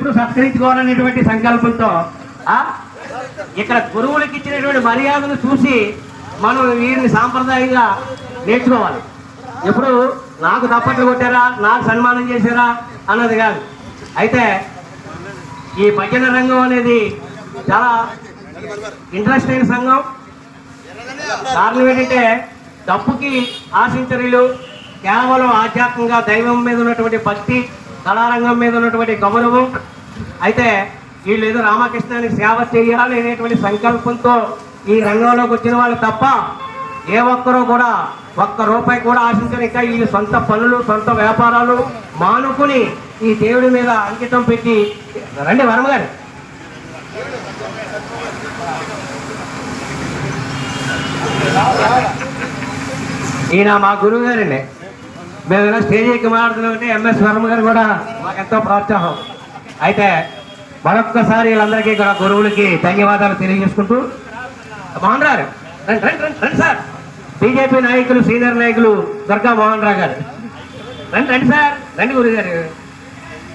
ఎప్పుడు సత్కరించుకోవాలనేటువంటి సంకల్పంతో ఇక్కడ గురువులకి ఇచ్చినటువంటి మర్యాదను చూసి మనం వీరిని సాంప్రదాయంగా నేర్చుకోవాలి. ఎప్పుడు నాకు తప్పట్లు కొట్టారా, నాకు సన్మానం చేశారా అన్నది కాదు. అయితే ఈ భజన రంగం అనేది చాలా ఇంట్రెస్ట్ అయిన సంఘం. కారణం ఏంటంటే డబ్బుకి ఆశించరులు, కేవలం ఆధ్యాత్మికంగా దైవం మీద ఉన్నటువంటి భక్తి, కళారంగం మీద ఉన్నటువంటి గౌరవం. అయితే వీళ్ళు ఏదో రామకృష్ణానికి సేవ చేయాలి అనేటువంటి సంకల్పంతో ఈ రంగంలోకి వచ్చిన వాళ్ళు తప్ప ఏ ఒక్కరూ కూడా ఒక్క రూపాయి కూడా ఆశించరు. ఇంకా వీళ్ళు సొంత పనులు, సొంత వ్యాపారాలు మానుకుని ఈ దేవుడి మీద అంకితం పెట్టి రండి వర్మ గారు. ఈయన మా గురువు గారండి. మేము ఏదైనా స్టేజ్ ఎక్కి మాట్లాడుతున్నామంటే ఎంఎస్ వర్మ గారు కూడా మాకెంతో ప్రోత్సాహం. అయితే మరొక్కసారి వీళ్ళందరికీ కూడా గురువులకి ధన్యవాదాలు తెలియజేసుకుంటూ, మోహన్ రావు రండి రండి రండి రండి సార్. బీజేపీ నాయకులు, సీనియర్ నాయకులు దుర్గా మోహన్ రావు గారు రండి రండి సార్. రండి గురువు గారు.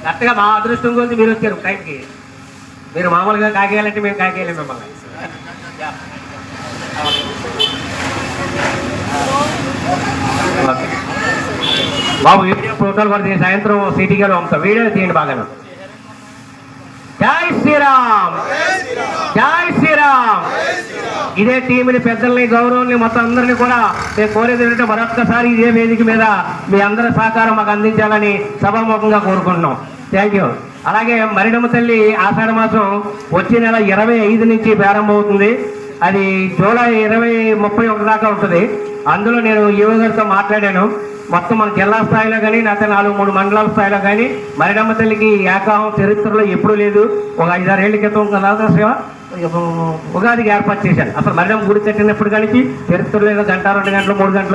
కరెక్ట్గా మా అదృష్టం గురించి మీరు వచ్చారు టైంకి. మీరు మామూలుగా కాకేయాలంటే మేము కాకేయలేము మిమ్మల్ని. బాబు వీడియో ఫోటోలు కూడా సాయంత్రం సిటీ గారు పంపుతాం. వీడియో తీయండి బాగా. జై శ్రీరామ్, జై శ్రీరామ్. ఇదే టీంని, పెద్దల్ని, గౌరవాన్ని, మొత్తం అందరినీ కూడా నేను కోరేది ఏంటంటే మరొక్కసారి ఇదే వేదిక మీద మీ అందరి సహకారం మాకు అందించాలని సభాముఖంగా కోరుకుంటున్నాం. Thank you. అలాగే మరిడమ్మ తల్లి ఆషాఢ మాసం వచ్చే నెల 25 నుంచి ప్రారంభమవుతుంది. అది జూలై 30 దాకా ఉంటుంది. అందులో నేను యువ గారితో మాట్లాడాను. మొత్తం మన జిల్లా స్థాయిలో కానీ, లేకపోతే 4-3 మండలాల స్థాయిలో కానీ మరిడమ్మ తల్లికి ఏకాహం చరిత్రలో ఎప్పుడూ లేదు. ఒక 5-6 ఏళ్ల క్రితం ఉగాదికి ఏర్పాటు చేశాను. అసలు మరిడమ్మ గుడి కట్టినప్పుడు కానీ చరిత్రలో 1, 2 గంటలు, 3 గంటలు